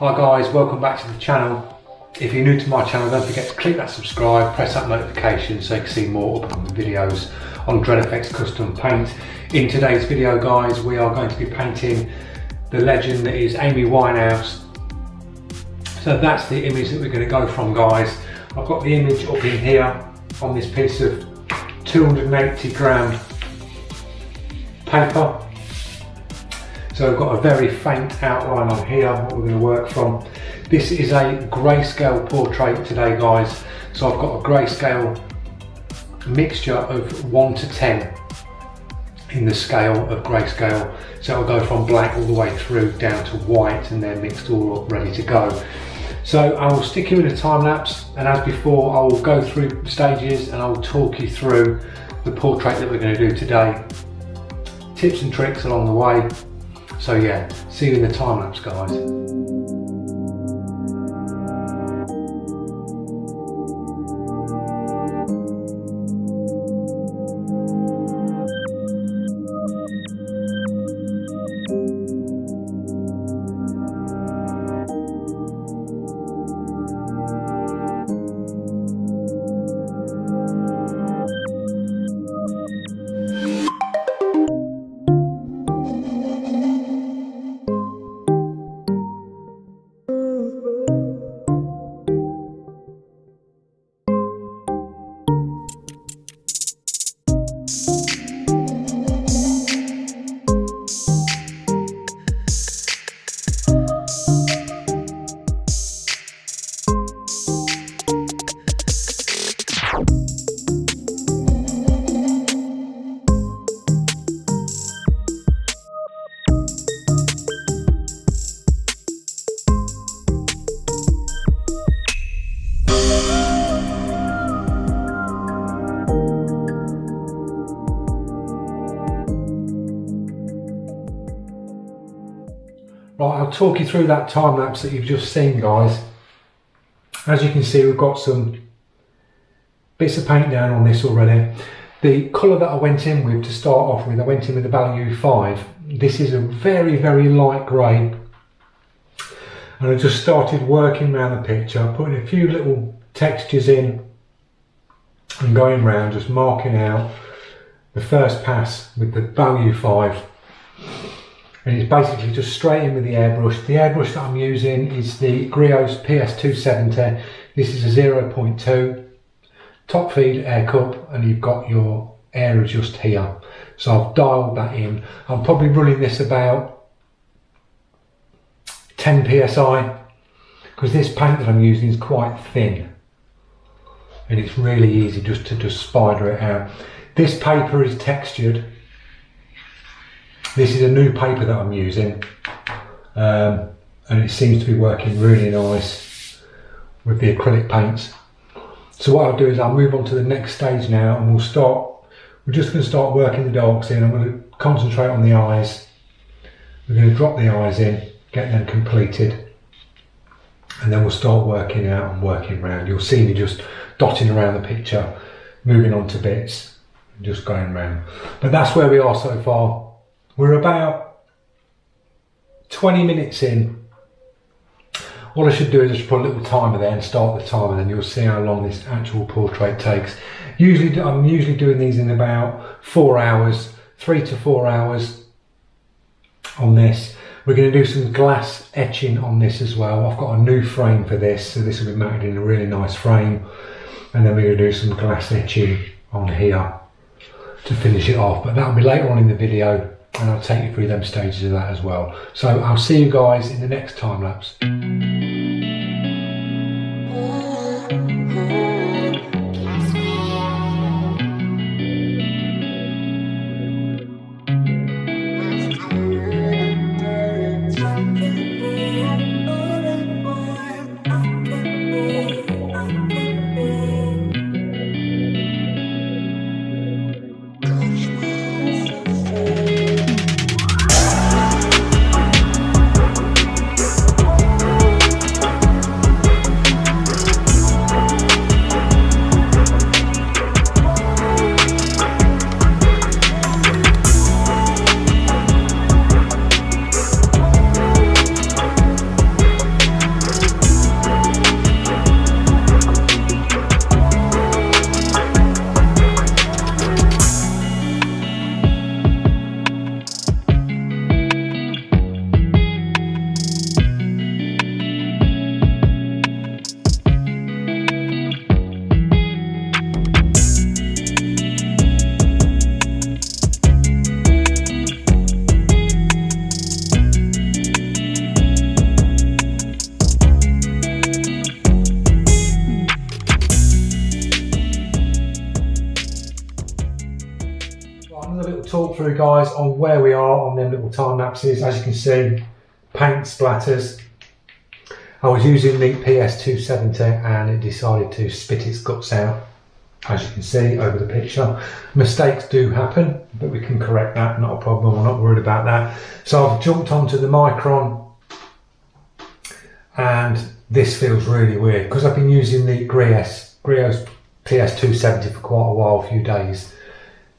Hi guys, welcome back to the channel. If you're new to my channel, don't forget to click that subscribe, press that notification so you can see more upcoming videos on Dred Custom Paint. In today's video guys, we are going to be painting the legend that is Amy Winehouse. So that's the image that we're going to go from guys. I've got the image up in here on this piece of 280 gram paper. So I've got a very faint outline on here, what we're going to work from. This is a grayscale portrait today guys. So I've got a grayscale mixture of 1 to 10 in the scale of grayscale. So it'll go from black all the way through down to white and then mixed all up, ready to go. So I will stick you in a time lapse, and as before I will go through stages and I will talk you through the portrait that we're going to do today. Tips and tricks along the way. So yeah, see you in the time lapse guys. Right, I'll talk you through that time lapse that you've just seen guys. As you can see, we've got some bits of paint down on this already. The colour that I went in with to start off with, I went in with the value 5. This is a very, very light grey. And I just started working around the picture, putting a few little textures in and going around, just marking out the first pass with the value 5. And it's basically just straight in with the airbrush. The airbrush that I'm using is the Griot's PS270. This is a 0.2 top feed air cup, and you've got your air adjust here. So I've dialed that in. I'm probably running this about 10 psi because this paint that I'm using is quite thin and it's really easy just to spider it out. This paper is textured. This is a new paper that I'm using, and it seems to be working really nice with the acrylic paints. So what I'll do is I'll move on to the next stage now, and we're just going to start working the darks in. I'm going to concentrate on the eyes. We're going to drop the eyes in, get them completed, and then we'll start working out and working around. You'll see me just dotting around the picture, moving on to bits, and just going around. But that's where we are so far. We're about 20 minutes in. All I should do is just put a little timer there and start the timer, and then you'll see how long this actual portrait takes. I'm usually doing these in about 4 hours, 3 to 4 hours on this. We're going to do some glass etching on this as well. I've got a new frame for this, so this will be mounted in a really nice frame. And then we're going to do some glass etching on here to finish it off, but that'll be later on in the video. And I'll take you through them stages of that as well. So I'll see you guys in the next time lapse. talk through, guys, on where we are on them little time lapses. As you can see, paint splatters. I was using the PS270 and it decided to spit its guts out, as you can see over the picture. Mistakes do happen, but we can correct that, not a problem, I'm not worried about that. So I've jumped onto the Micron, and this feels really weird because I've been using the Grio's PS270 for quite a while, a few days.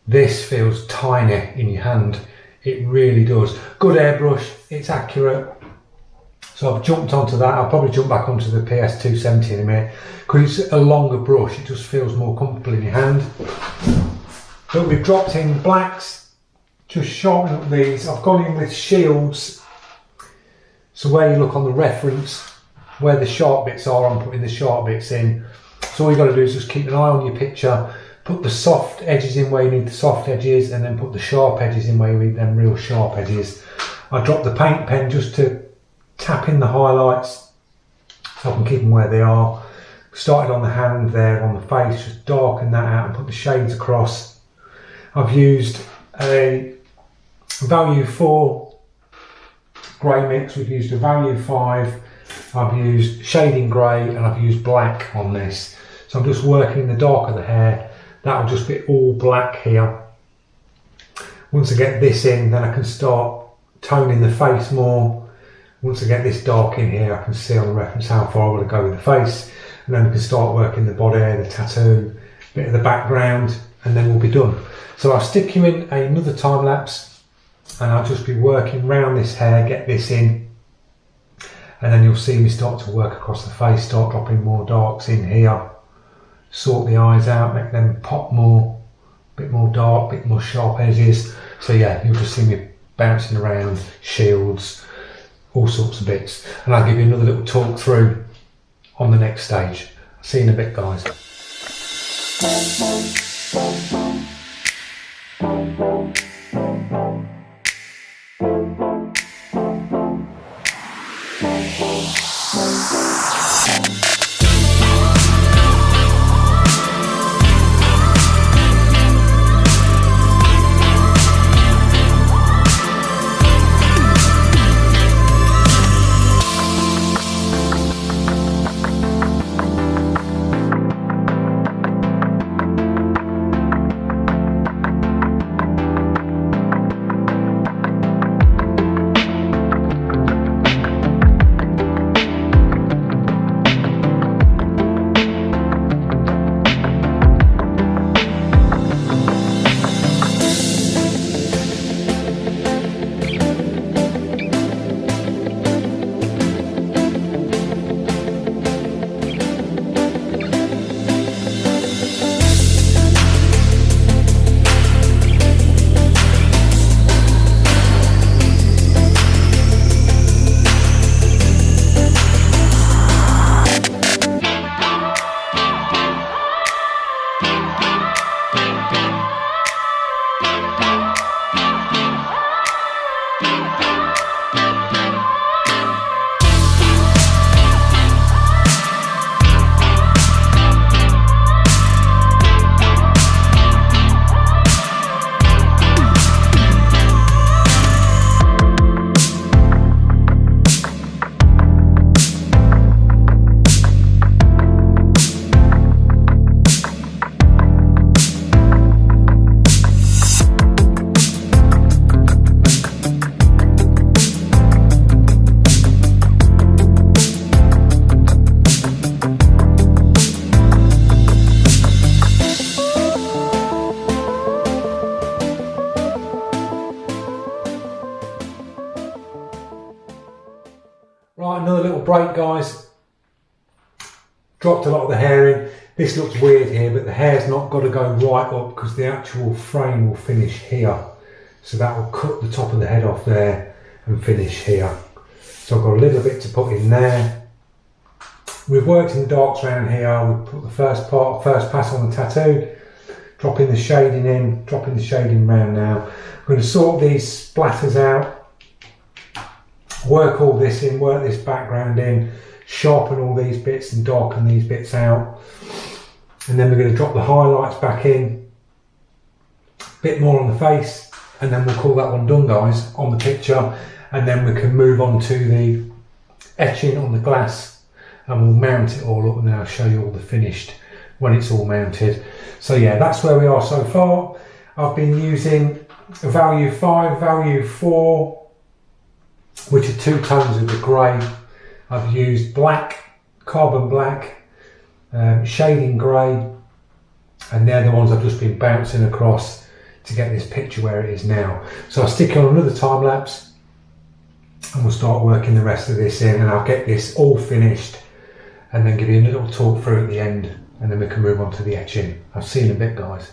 This feels tiny in your hand, it really does. Good airbrush, it's accurate. So I've jumped onto that. I'll probably jump back onto the PS270 in a minute because it's a longer brush, it just feels more comfortable in your hand. But we've dropped in blacks, just sharpen up these. I've gone in with shields, so where you look on the reference, where the sharp bits are, I'm putting the sharp bits in. So all you've got to do is just keep an eye on your picture, put the soft edges in where you need the soft edges, and then put the sharp edges in where you need them real sharp edges. I dropped the paint pen just to tap in the highlights so I can keep them where they are. Started on the hand there, on the face, just darken that out and put the shades across. I've used a value 4 grey mix, we've used a value 5, I've used shading grey, and I've used black on this. So I'm just working the dark of the hair, that'll just be all black here. Once I get this in, then I can start toning the face more. Once I get this dark in here, I can see on the reference how far I want to go with the face, and then we can start working the body, the tattoo, a bit of the background, and then we'll be done. So I'll stick you in another time lapse, and I'll just be working round this hair, get this in, and then you'll see me start to work across the face, start dropping more darks in here, sort the eyes out, make them pop more, a bit more dark, a bit more sharp edges. So yeah, you'll just see me bouncing around, shields, all sorts of bits, and I'll give you another little talk through on the next stage. See you in a bit, guys. Right, another little break, guys. Dropped a lot of the hair in. This looks weird here, but the hair's not got to go right up because the actual frame will finish here. So that will cut the top of the head off there and finish here. So I've got a little bit to put in there. We've worked in the darks around here. We've put the first pass on the tattoo, dropping the shading in, dropping the shading round now. We're going to sort these splatters out, work all this in, work this background in, sharpen all these bits and darken these bits out. And then we're going to drop the highlights back in, a bit more on the face, and then we'll call that one done, guys, on the picture, and then we can move on to the etching on the glass, and we'll mount it all up, and then I'll show you all the finished when it's all mounted. So yeah, that's where we are so far. I've been using a value 5, value 4, which are 2 tones of the grey. I've used black, carbon black, shading grey, and they're the ones I've just been bouncing across to get this picture where it is now. So I'll stick on another time lapse and we'll start working the rest of this in, and I'll get this all finished and then give you a little talk through at the end, and then we can move on to the etching. I'll see you in a bit, guys.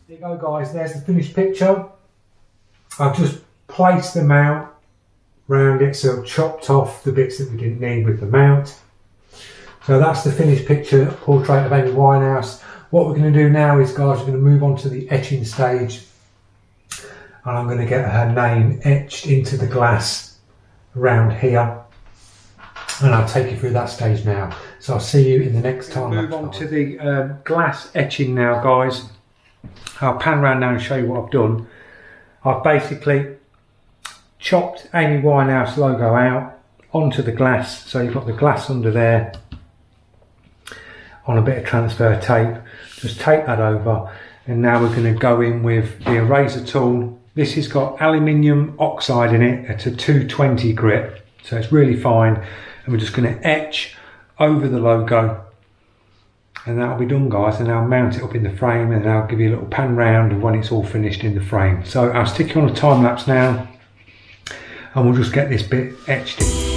There you go, guys, there's the finished picture. I've just placed the mount round it, so I've chopped off the bits that we didn't need with the mount. So that's the finished picture, portrait of Amy Winehouse. What we're going to do now is, guys, we're going to move on to the etching stage, and I'm going to get her name etched into the glass around here, and I'll take you through that stage now. So I'll see you in the next time. Move on to the glass etching now, guys. I'll pan around now and show you what I've done. I've basically chopped Amy Winehouse logo out onto the glass, so you've got the glass under there on a bit of transfer tape. Just tape that over, and now we're going to go in with the eraser tool. This has got aluminium oxide in it at a 220 grit, so it's really fine, and we're just going to etch over the logo, and that'll be done, guys. And I'll mount it up in the frame, and I'll give you a little pan round of when it's all finished in the frame. So I'll stick you on a time lapse now, and we'll just get this bit etched in.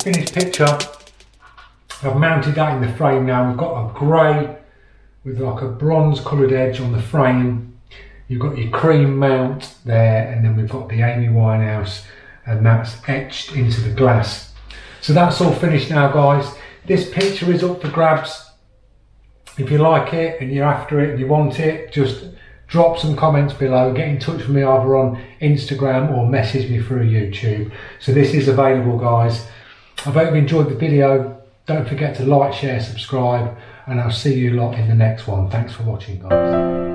Finished picture. I've mounted that in the frame now. We've got a grey with like a bronze coloured edge on the frame. You've got your cream mount there, and then we've got the Amy Winehouse, and that's etched into the glass. So that's all finished now, guys. This picture is up for grabs. If you like it and you're after it and you want it, just drop some comments below, get in touch with me either on Instagram or message me through YouTube. So this is available, guys. I hope you enjoyed the video. Don't forget to like, share, subscribe, and I'll see you lot in the next one. Thanks for watching, guys.